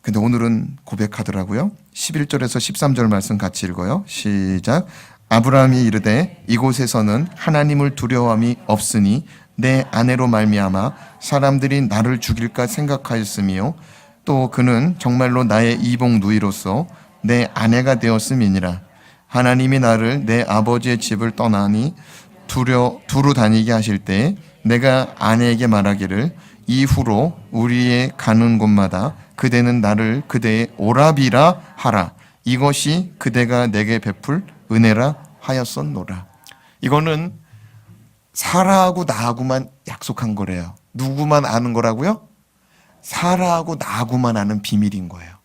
근데 오늘은 고백하더라고요. 11절에서 13절 말씀 같이 읽어요. 시작. 아브라함이 이르되 이곳에서는 하나님을 두려워함이 없으니 내 아내로 말미암아 사람들이 나를 죽일까 생각하였으며 또 그는 정말로 나의 이복 누이로서 내 아내가 되었음이니라. 하나님이 나를 내 아버지의 집을 떠나니 두루 다니게 하실 때 내가 아내에게 말하기를 이후로 우리의 가는 곳마다 그대는 나를 그대의 오라비라 하라. 이것이 그대가 내게 베풀 은혜라 하였었노라. 이거는 사라하고 나하고만 약속한 거래요. 누구만 아는 거라고요? 사라하고 나하고만 아는 비밀인 거예요.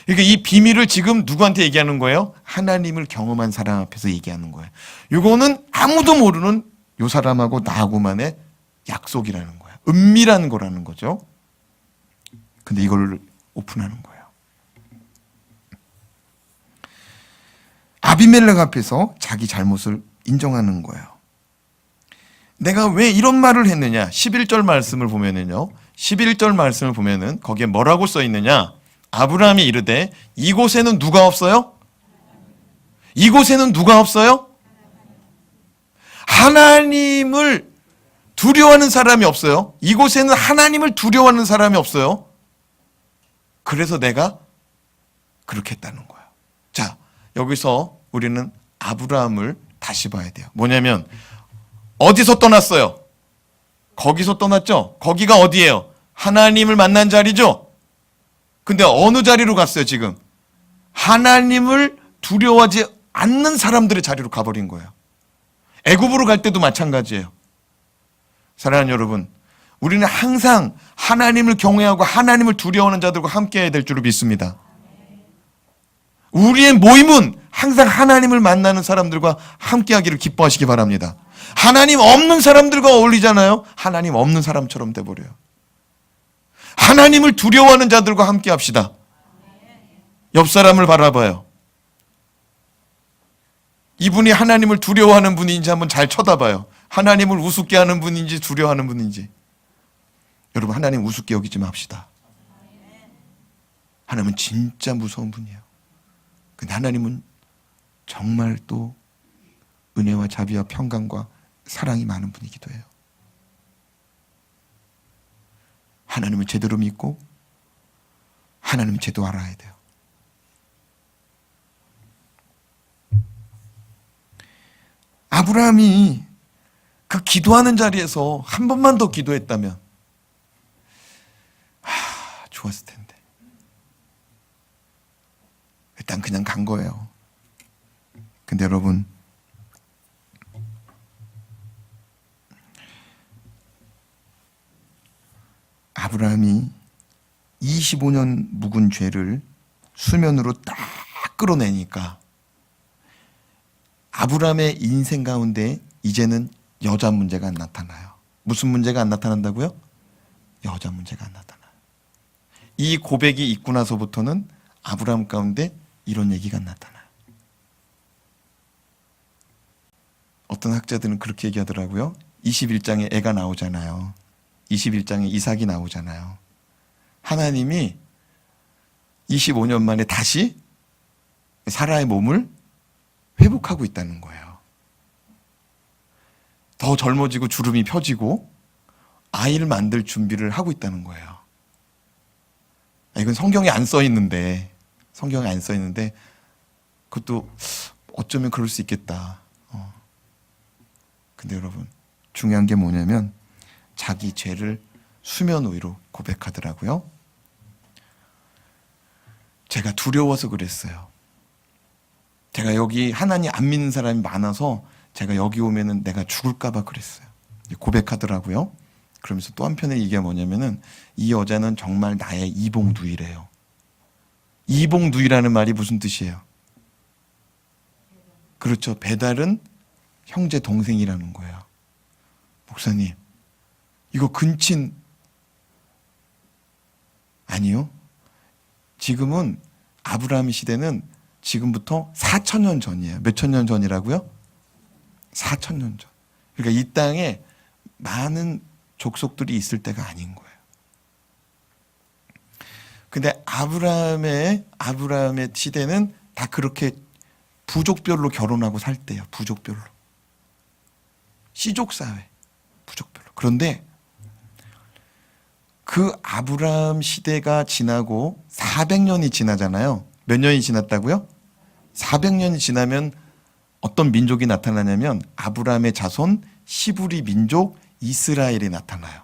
그러니까 이 비밀을 지금 누구한테 얘기하는 거예요? 하나님을 경험한 사람 앞에서 얘기하는 거예요. 이거는 아무도 모르는 요 사람하고 나하고만의 약속이라는 거예요. 은밀한 거라는 거죠. 근데 이걸 오픈하는 거예요. 아비멜렉 앞에서 자기 잘못을 인정하는 거예요. 내가 왜 이런 말을 했느냐? 11절 말씀을 보면은요. 11절 말씀을 보면은 거기에 뭐라고 써 있느냐? 아브라함이 이르되 이곳에는 누가 없어요? 이곳에는 누가 없어요? 하나님을 두려워하는 사람이 없어요. 이곳에는 하나님을 두려워하는 사람이 없어요. 그래서 내가 그렇게 했다는 거예요. 자, 여기서 우리는 아브라함을 다시 봐야 돼요. 뭐냐면 어디서 떠났어요? 거기서 떠났죠? 거기가 어디예요? 하나님을 만난 자리죠? 근데 어느 자리로 갔어요, 지금? 하나님을 두려워하지 않는 사람들의 자리로 가버린 거예요. 애굽으로 갈 때도 마찬가지예요. 사랑하는 여러분, 우리는 항상 하나님을 경외하고 하나님을 두려워하는 자들과 함께해야 될 줄을 믿습니다. 우리의 모임은 항상 하나님을 만나는 사람들과 함께하기를 기뻐하시기 바랍니다. 하나님 없는 사람들과 어울리잖아요. 하나님 없는 사람처럼 돼버려요. 하나님을 두려워하는 자들과 함께합시다. 옆 사람을 바라봐요. 이분이 하나님을 두려워하는 분인지 한번 잘 쳐다봐요. 하나님을 우습게 하는 분인지 두려워하는 분인지. 여러분, 하나님 우습게 여기지 맙시다. 하나님은 진짜 무서운 분이에요. 근데 하나님은 정말 또 은혜와 자비와 평강과 사랑이 많은 분이기도 해요. 하나님을 제대로 믿고 하나님을 제대로 알아야 돼요. 아브라함이 그 기도하는 자리에서 한 번만 더 기도했다면 좋았을 텐데. 일단 그냥 간 거예요. 근데 여러분, 아브라함이 25년 묵은 죄를 수면으로 딱 끌어내니까 아브라함의 인생 가운데 이제는 여자 문제가 안 나타나요. 무슨 문제가 안 나타난다고요? 여자 문제가 안 나타나요. 이 고백이 있고 나서부터는 아브라함 가운데 이런 얘기가 나타나요. 어떤 학자들은 그렇게 얘기하더라고요. 21장에 애가 나오잖아요. 21장에 이삭이 나오잖아요. 하나님이 25년 만에 다시 사라의 몸을 회복하고 있다는 거예요. 더 젊어지고 주름이 펴지고 아이를 만들 준비를 하고 있다는 거예요. 이건 성경에 안 써 있는데, 그것도 어쩌면 그럴 수 있겠다. 근데 여러분, 중요한 게 뭐냐면 자기 죄를 수면 위로 고백하더라고요. 제가 두려워서 그랬어요. 제가 여기 하나님 안 믿는 사람이 많아서 제가 여기 오면은 내가 죽을까봐 그랬어요. 고백하더라고요. 그러면서 또 한편의 얘기가 뭐냐면은 이 여자는 정말 나의 이복누이래요. 이복누이라는 말이 무슨 뜻이에요? 그렇죠. 배달은 형제 동생이라는 거예요. 목사님, 이거 근친 아니요. 지금은 아브라함 시대는 지금부터 4,000년 전이에요. 몇천 년 전이라고요? 4,000년 전. 그러니까 이 땅에 많은 족속들이 있을 때가 아닌 거예요. 근데 아브라함의 시대는 다 그렇게 부족별로 결혼하고 살 때예요. 부족별로. 씨족 사회. 부족별로. 그런데 그 아브라함 시대가 지나고 400년이 지나잖아요. 몇 년이 지났다고요? 400년이 지나면 어떤 민족이 나타나냐면 아브라함의 자손 시브리 민족 이스라엘이 나타나요.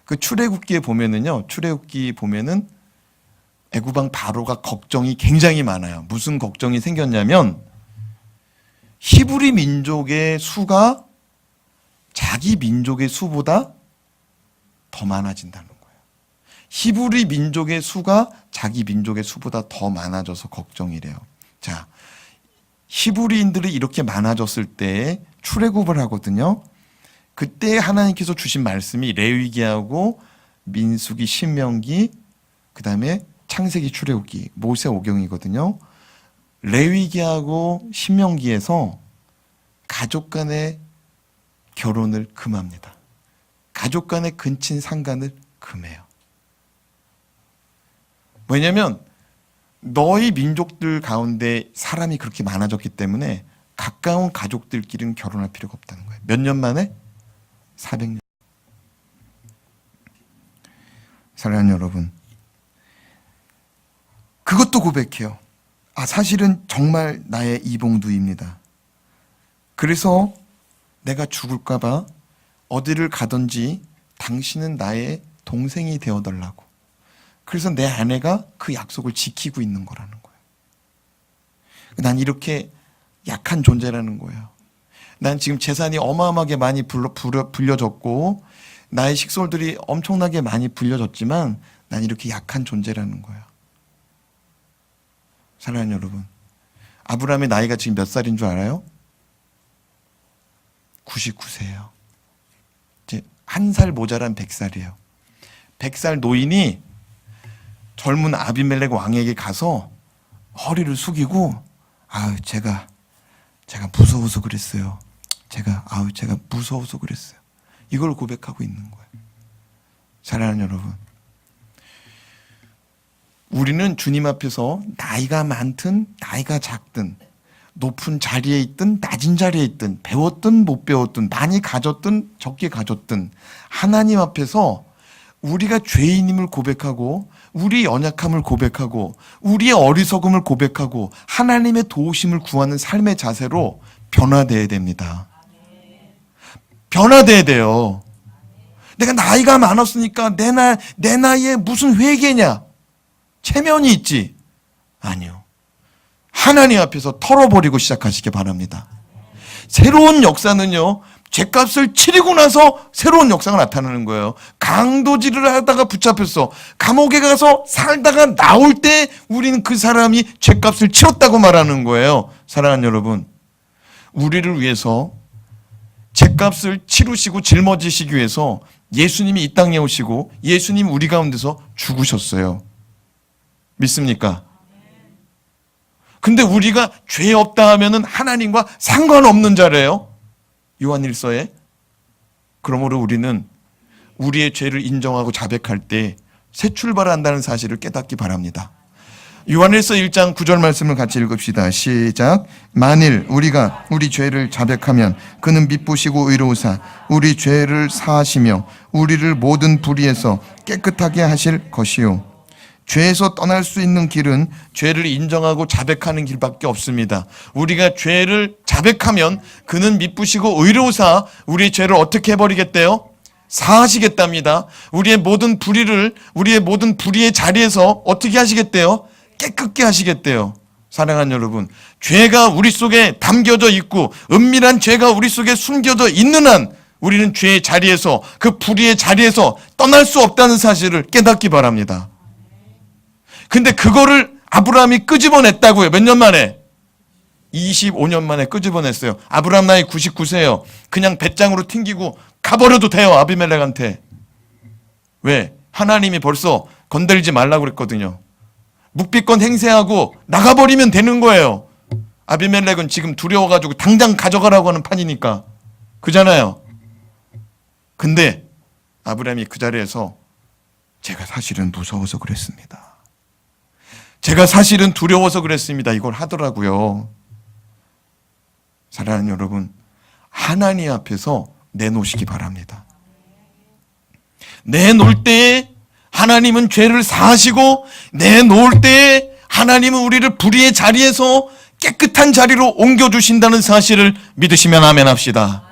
그 출애굽기에 보면은요. 출애굽기 보면은 애굽왕 바로가 걱정이 굉장히 많아요. 무슨 걱정이 생겼냐면 히브리 민족의 수가 자기 민족의 수보다 더 많아진다는 거예요. 히브리 민족의 수가 자기 민족의 수보다 더 많아져서 걱정이래요. 자, 히브리인들이 이렇게 많아졌을 때 출애굽을 하거든요. 그때 하나님께서 주신 말씀이 레위기하고 민수기, 신명기, 그 다음에 창세기, 출애굽기, 모세오경이거든요. 레위기하고 신명기에서 가족 간의 결혼을 금합니다. 가족 간의 근친 상간을 금해요. 왜냐하면 너희 민족들 가운데 사람이 그렇게 많아졌기 때문에 가까운 가족들끼리는 결혼할 필요가 없다는 거예요. 몇 년 만에? 400년. 사랑하는 여러분, 그것도 고백해요. 사실은 정말 나의 이봉두입니다. 그래서 내가 죽을까 봐 어디를 가든지 당신은 나의 동생이 되어달라고. 그래서 내 아내가 그 약속을 지키고 있는 거라는 거예요. 난 이렇게 약한 존재라는 거예요. 난 지금 재산이 어마어마하게 많이 불려졌고 나의 식솔들이 엄청나게 많이 불려졌지만 난 이렇게 약한 존재라는 거예요. 사랑하는 여러분, 아브라함의 나이가 지금 몇 살인 줄 알아요? 99세예요. 이제 한 살 모자란 100살이에요. 100살 노인이 젊은 아비멜렉 왕에게 가서 허리를 숙이고 제가 무서워서 그랬어요. 제가 무서워서 그랬어요. 이걸 고백하고 있는 거예요. 사랑하는 여러분, 우리는 주님 앞에서 나이가 많든 나이가 작든 높은 자리에 있든 낮은 자리에 있든 배웠든 못 배웠든 많이 가졌든 적게 가졌든 하나님 앞에서 우리가 죄인임을 고백하고 우리 연약함을 고백하고 우리의 어리석음을 고백하고 하나님의 도우심을 구하는 삶의 자세로 변화되어야 됩니다. 변화돼야 돼요. 내가 나이가 많았으니까 내 나이에 무슨 회개냐? 체면이 있지? 아니요. 하나님 앞에서 털어버리고 시작하시기 바랍니다. 새로운 역사는요, 죗값을 치르고 나서 새로운 역사가 나타나는 거예요. 강도질을 하다가 붙잡혔어. 감옥에 가서 살다가 나올 때 우리는 그 사람이 죗값을 치렀다고 말하는 거예요. 사랑하는 여러분, 우리를 위해서 죗값을 치르시고 짊어지시기 위해서 예수님이 이 땅에 오시고 예수님 우리 가운데서 죽으셨어요. 믿습니까? 근데 우리가 죄 없다 하면은 하나님과 상관없는 자래요. 요한일서에. 그러므로 우리는 우리의 죄를 인정하고 자백할 때 새 출발한다는 사실을 깨닫기 바랍니다. 요한일서 1장 9절 말씀을 같이 읽읍시다. 시작. 만일 우리가 우리 죄를 자백하면 그는 미쁘시고 의로우사 우리 죄를 사하시며 우리를 모든 불의에서 깨끗하게 하실 것이요. 죄에서 떠날 수 있는 길은 죄를 인정하고 자백하는 길밖에 없습니다. 우리가 죄를 자백하면 그는 미쁘시고 의로우사 우리의 죄를 어떻게 해버리겠대요? 사하시겠답니다. 우리의 모든 불의의 자리에서 어떻게 하시겠대요? 깨끗게 하시겠대요. 사랑하는 여러분, 죄가 우리 속에 담겨져 있고 은밀한 죄가 우리 속에 숨겨져 있는 한 우리는 죄의 자리에서 그 불의의 자리에서 떠날 수 없다는 사실을 깨닫기 바랍니다. 근데 그거를 아브라함이 끄집어냈다고요. 몇 년 만에? 25년 만에 끄집어냈어요. 아브라함 나이 99세예요. 그냥 배짱으로 튕기고 가버려도 돼요. 아비멜렉한테. 왜? 하나님이 벌써 건들지 말라고 그랬거든요. 묵비권 행세하고 나가버리면 되는 거예요. 아비멜렉은 지금 두려워가지고 당장 가져가라고 하는 판이니까. 그잖아요. 근데 아브라함이 그 자리에서 제가 사실은 무서워서 그랬습니다. 제가 사실은 두려워서 그랬습니다. 이걸 하더라고요. 사랑하는 여러분, 하나님 앞에서 내놓으시기 바랍니다. 내놓을 때에 하나님은 죄를 사하시고 내놓을 때에 하나님은 우리를 불의의 자리에서 깨끗한 자리로 옮겨주신다는 사실을 믿으시면 아멘 합시다.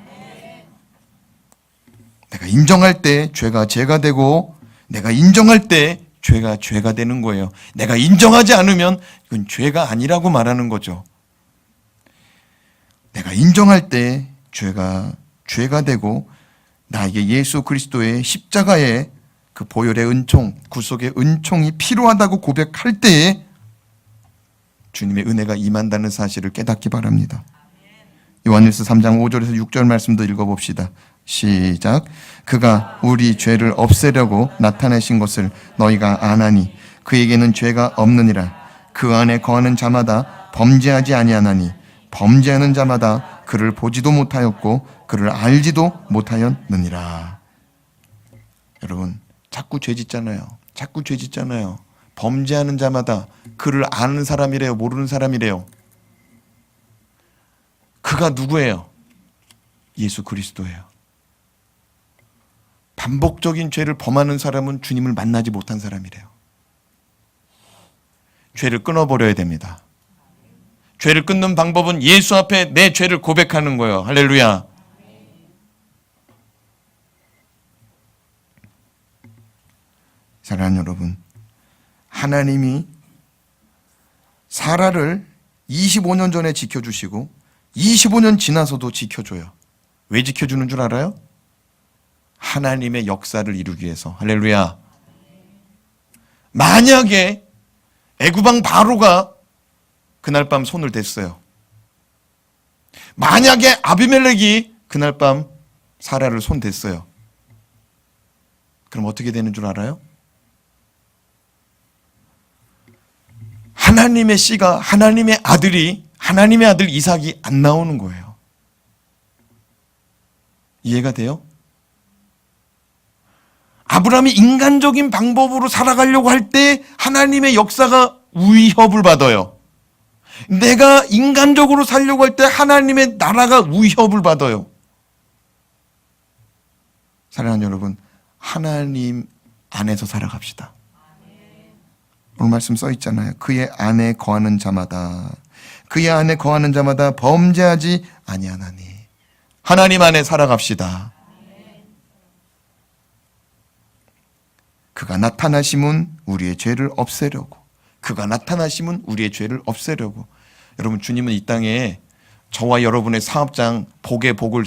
내가 인정할 때 죄가 죄가 되고 내가 인정할 때 죄가 죄가 되는 거예요. 내가 인정하지 않으면 이건 죄가 아니라고 말하는 거죠. 내가 인정할 때 죄가 죄가 되고 나에게 예수 그리스도의 십자가의 그 보혈의 은총, 구속의 은총이 필요하다고 고백할 때에 주님의 은혜가 임한다는 사실을 깨닫기 바랍니다. 요한일서 3장 5절에서 6절 말씀도 읽어봅시다. 시작. 그가 우리 죄를 없애려고 나타내신 것을 너희가 아나니 그에게는 죄가 없느니라. 그 안에 거하는 자마다 범죄하지 아니하나니 범죄하는 자마다 그를 보지도 못하였고 그를 알지도 못하였느니라. 여러분, 자꾸 죄 짓잖아요. 자꾸 죄 짓잖아요. 범죄하는 자마다 그를 아는 사람이래요, 모르는 사람이래요. 그가 누구예요? 예수 그리스도예요. 반복적인 죄를 범하는 사람은 주님을 만나지 못한 사람이래요. 죄를 끊어버려야 됩니다. 죄를 끊는 방법은 예수 앞에 내 죄를 고백하는 거예요. 할렐루야. 사랑하는 여러분, 하나님이 사라를 25년 전에 지켜주시고 25년 지나서도 지켜줘요. 왜 지켜주는 줄 알아요? 하나님의 역사를 이루기 위해서. 할렐루야. 만약에 애구방 바로가 그날 밤 손을 댔어요. 만약에 아비멜렉이 그날 밤 사라를 손 댔어요. 그럼 어떻게 되는 줄 알아요? 하나님의 씨가, 하나님의 아들이, 하나님의 아들 이삭이 안 나오는 거예요. 이해가 돼요? 아브라함이 인간적인 방법으로 살아가려고 할 때 하나님의 역사가 위협을 받아요. 내가 인간적으로 살려고 할 때 하나님의 나라가 위협을 받아요. 사랑하는 여러분, 하나님 안에서 살아갑시다. 오늘 말씀 써 있잖아요. 그의 안에 거하는 자마다, 그의 안에 거하는 자마다 범죄하지 아니하나니. 하나님 안에 살아갑시다. 그가 나타나심은 우리의 죄를 없애려고. 그가 나타나심은 우리의 죄를 없애려고. 여러분, 주님은 이 땅에 저와 여러분의 사업장 복의 복을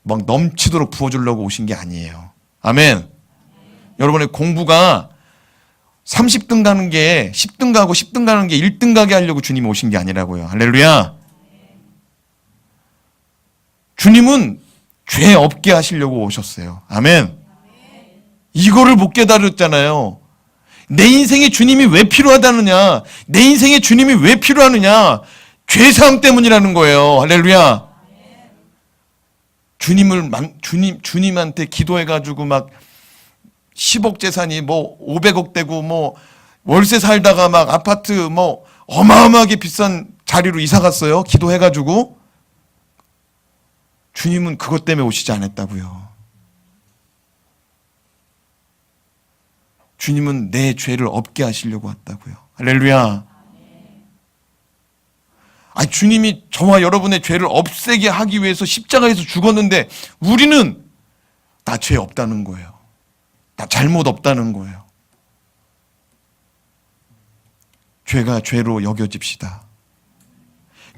막 넘치도록 부어주려고 오신 게 아니에요. 아멘. 여러분의 공부가 30등 가는 게 10등 가고 10등 가는 게 1등 가게 하려고 주님이 오신 게 아니라고요. 할렐루야. 주님은 죄 없게 하시려고 오셨어요. 아멘. 이거를 못 깨달았잖아요. 내 인생에 주님이 왜 필요하다느냐, 내 인생에 주님이 왜 필요하느냐, 죄사함 때문이라는 거예요. 할렐루야. 주님한테 기도해가지고 막 10억 재산이 뭐 500억 되고 뭐 월세 살다가 막 아파트 뭐 어마어마하게 비싼 자리로 이사 갔어요. 기도해가지고. 주님은 그것 때문에 오시지 않았다고요. 주님은 내 죄를 없게 하시려고 왔다고요. 할렐루야. 주님이 저와 여러분의 죄를 없애게 하기 위해서 십자가에서 죽었는데 우리는 나 죄 없다는 거예요. 나 잘못 없다는 거예요. 죄가 죄로 여겨집시다.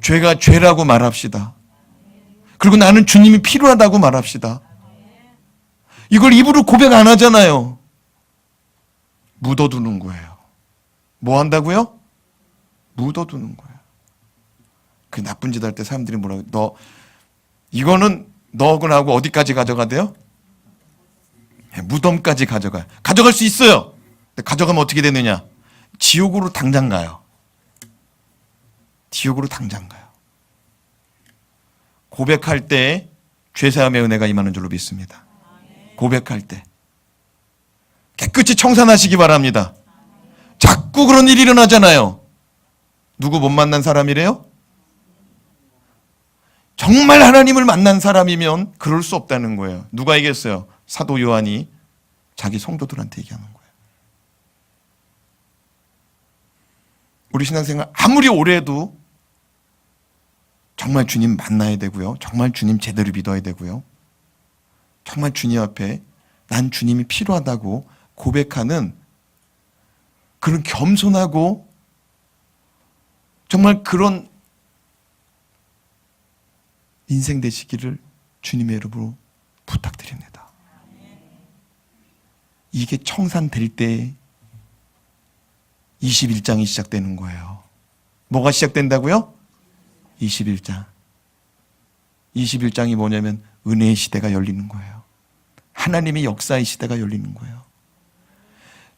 죄가 죄라고 말합시다. 그리고 나는 주님이 필요하다고 말합시다. 이걸 입으로 고백 안 하잖아요. 묻어두는 거예요. 뭐 한다고요? 묻어두는 거예요. 그 나쁜 짓 할 때 사람들이 뭐라고, 이거는 너하고 어디까지 가져가대요? 무덤까지 가져가요. 가져갈 수 있어요. 근데 가져가면 어떻게 되느냐? 지옥으로 당장 가요. 지옥으로 당장 가요. 고백할 때 죄사함의 은혜가 임하는 줄로 믿습니다. 고백할 때 깨끗이 청산하시기 바랍니다. 자꾸 그런 일이 일어나잖아요. 누구 못 만난 사람이래요? 정말 하나님을 만난 사람이면 그럴 수 없다는 거예요. 누가 얘기했어요? 사도 요한이 자기 성도들한테 얘기하는 거예요. 우리 신앙생활 아무리 오래 해도 정말 주님 만나야 되고요. 정말 주님 제대로 믿어야 되고요. 정말 주님 앞에 난 주님이 필요하다고 고백하는 그런 겸손하고 정말 그런 인생 되시기를 주님의 이름으로 부탁드립니다. 이게 청산될 때 21장이 시작되는 거예요. 뭐가 시작된다고요? 21장. 21장이 뭐냐면 은혜의 시대가 열리는 거예요. 하나님의 역사의 시대가 열리는 거예요.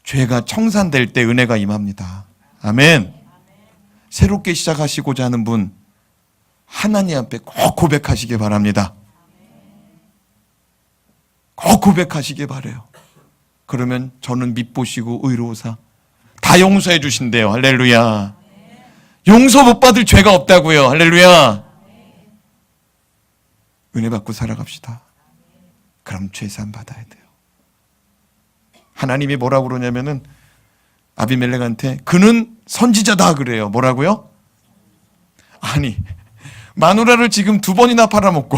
죄가 청산될 때 은혜가 임합니다. 아멘. 새롭게 시작하시고자 하는 분 하나님 앞에 꼭 고백하시기 바랍니다. 꼭 고백하시기 바라요. 그러면 저는 밉보시고 의로우사 다 용서해 주신대요. 할렐루야. 용서 못 받을 죄가 없다고요. 할렐루야. 은혜 받고 살아갑시다. 그럼 죄산 받아야 돼요. 하나님이 뭐라고 그러냐면은 아비멜렉한테 그는 선지자다 그래요. 뭐라고요? 아니, 마누라를 지금 2번이나 팔아먹고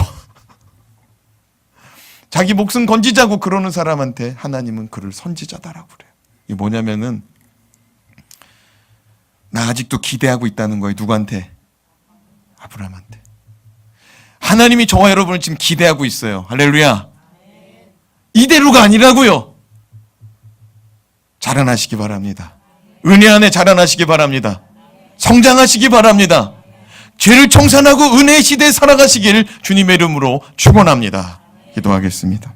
자기 목숨 건지자고 그러는 사람한테 하나님은 그를 선지자다라고 그래요. 이게 뭐냐면은 나 아직도 기대하고 있다는 거예요. 누구한테? 아브라함한테. 하나님이 저와 여러분을 지금 기대하고 있어요. 할렐루야. 이대로가 아니라고요. 자라나시기 바랍니다. 은혜 안에 자라나시기 바랍니다. 성장하시기 바랍니다. 죄를 청산하고 은혜의 시대에 살아가시길 주님의 이름으로 축원합니다. 기도하겠습니다.